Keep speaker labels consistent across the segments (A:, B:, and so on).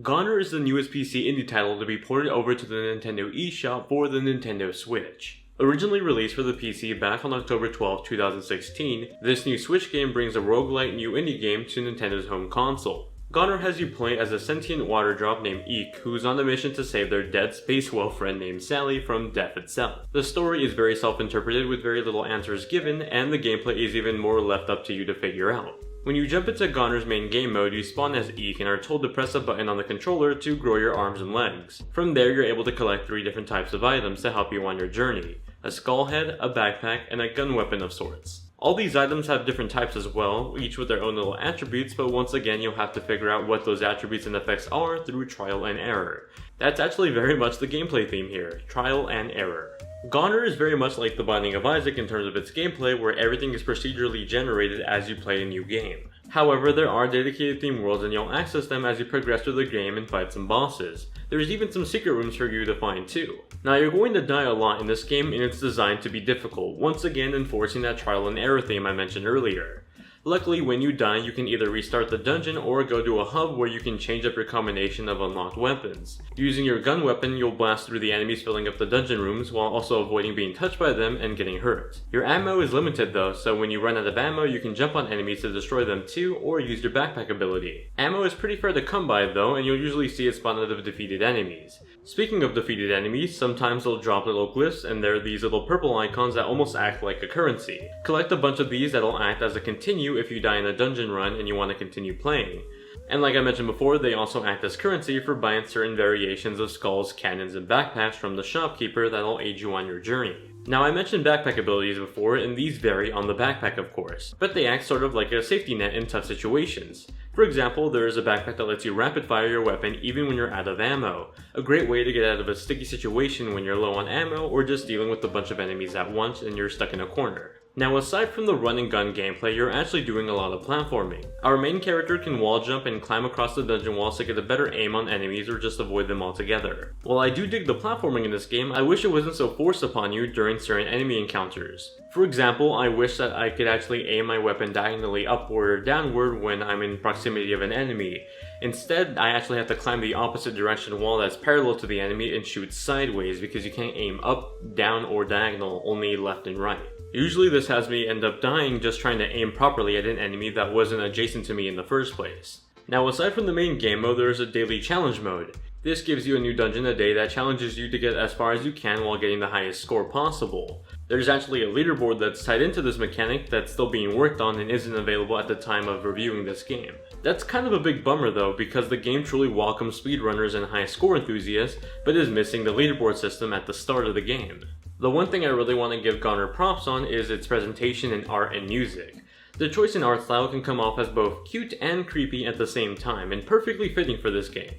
A: GoNNER is the newest PC indie title to be ported over to the Nintendo eShop for the Nintendo Switch. Originally released for the PC back on October 12, 2016, this new Switch game brings a Rogue Lite new indie game to Nintendo's home console. GoNNER has you play as a sentient water drop named Eek, who's on a mission to save their dead space whale friend named Sally from death itself. The story is very self-interpreted with very little answers given, and the gameplay is even more left up to you to figure out. When you jump into GoNNER's main game mode, you spawn as Eek and are told to press a button on the controller to grow your arms and legs. From there, you're able to collect 3 different types of items to help you on your journey: a skull head, a backpack, and a gun weapon of sorts. All these items have different types as well, each with their own little attributes, but once again you'll have to figure out what those attributes and effects are through trial and error. That's actually very much the gameplay theme here: trial and error. GoNNER is very much like The Binding of Isaac in terms of its gameplay, where everything is procedurally generated as you play a new game. However, there are dedicated theme worlds and you'll access them as you progress through the game and fight some bosses. There's even some secret rooms for you to find too. Now, you're going to die a lot in this game, and it's designed to be difficult, once again enforcing that trial and error theme I mentioned earlier. Luckily, when you die, you can either restart the dungeon or go to a hub where you can change up your combination of unlocked weapons. Using your gun weapon, you'll blast through the enemies filling up the dungeon rooms while also avoiding being touched by them and getting hurt. Your ammo is limited though, so when you run out of ammo, you can jump on enemies to destroy them too, or use your backpack ability. Ammo is pretty fair to come by though, and you'll usually see it spawn out of defeated enemies. Speaking of defeated enemies, sometimes they'll drop little glyphs, and they're these little purple icons that almost act like a currency. Collect a bunch of these that'll act as a continue if you die in a dungeon run and you want to continue playing. And like I mentioned before, they also act as currency for buying certain variations of skulls, cannons, and backpacks from the shopkeeper that'll aid you on your journey. Now, I mentioned backpack abilities before, and these vary on the backpack of course, but they act sort of like a safety net in tough situations. For example, there is a backpack that lets you rapid fire your weapon even when you're out of ammo, a great way to get out of a sticky situation when you're low on ammo or just dealing with a bunch of enemies at once and you're stuck in a corner. Now, aside from the run and gun gameplay, you're actually doing a lot of platforming. Our main character can wall jump and climb across the dungeon walls to get a better aim on enemies or just avoid them altogether. While I do dig the platforming in this game, I wish it wasn't so forced upon you during certain enemy encounters. For example, I wish that I could actually aim my weapon diagonally upward or downward when I'm in proximity of an enemy. Instead, I actually have to climb the opposite direction wall that's parallel to the enemy and shoot sideways because you can't aim up, down, or diagonal, only left and right. Usually this has me end up dying just trying to aim properly at an enemy that wasn't adjacent to me in the first place. Now, aside from the main game mode, there is a daily challenge mode. This gives you a new dungeon a day that challenges you to get as far as you can while getting the highest score possible. There's actually a leaderboard that's tied into this mechanic that's still being worked on and isn't available at the time of reviewing this game. That's kind of a big bummer though, because the game truly welcomes speedrunners and high score enthusiasts, but is missing the leaderboard system at the start of the game. The one thing I really want to give GoNNER props on is its presentation in art and music. The choice in art style can come off as both cute and creepy at the same time, and perfectly fitting for this game.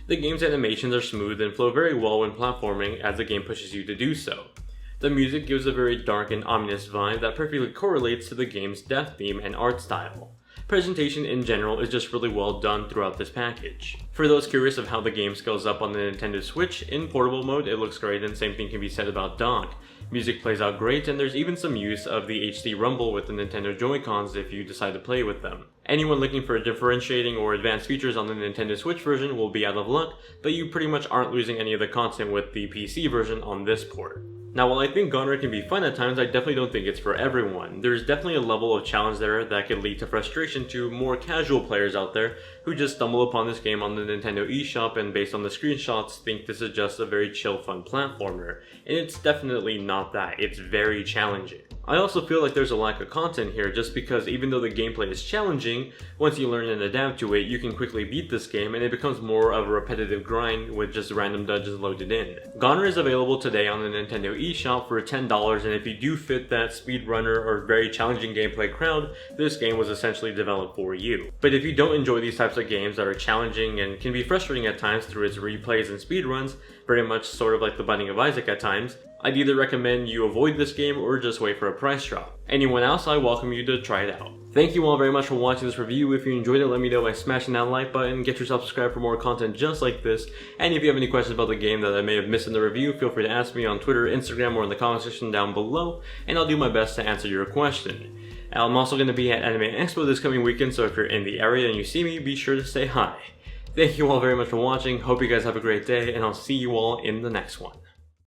A: The game's animations are smooth and flow very well when platforming as the game pushes you to do so. The music gives a very dark and ominous vibe that perfectly correlates to the game's death theme and art style. Presentation in general is just really well done throughout this package. For those curious of how the game scales up on the Nintendo Switch, in portable mode it looks great, and same thing can be said about dock. Music plays out great, and there's even some use of the HD rumble with the Nintendo Joy-Cons if you decide to play with them. Anyone looking for differentiating or advanced features on the Nintendo Switch version will be out of luck, but you pretty much aren't losing any of the content with the PC version on this port. Now, while I think GoNNER can be fun at times, I definitely don't think it's for everyone. There's definitely a level of challenge there that could lead to frustration to more casual players out there who just stumble upon this game on the Nintendo eShop and based on the screenshots think this is just a very chill fun platformer, and it's definitely not that. It's very challenging. I also feel like there's a lack of content here just because even though the gameplay is challenging, once you learn and adapt to it, you can quickly beat this game and it becomes more of a repetitive grind with just random dungeons loaded in. GoNNER is available today on the Nintendo eShop for $10, and if you do fit that speedrunner or very challenging gameplay crowd, this game was essentially developed for you. But if you don't enjoy these types of games that are challenging and can be frustrating at times through its replays and speedruns, very much sort of like The Binding of Isaac at times, I'd either recommend you avoid this game or just wait for a price drop. Anyone else, I welcome you to try it out. Thank you all very much for watching this review. If you enjoyed it, let me know by smashing that like button, get yourself subscribed for more content just like this, and if you have any questions about the game that I may have missed in the review, feel free to ask me on Twitter, Instagram, or in the comment section down below, and I'll do my best to answer your question. I'm also going to be at Anime Expo this coming weekend, so if you're in the area and you see me, be sure to say hi. Thank you all very much for watching, hope you guys have a great day, and I'll see you all in the next one.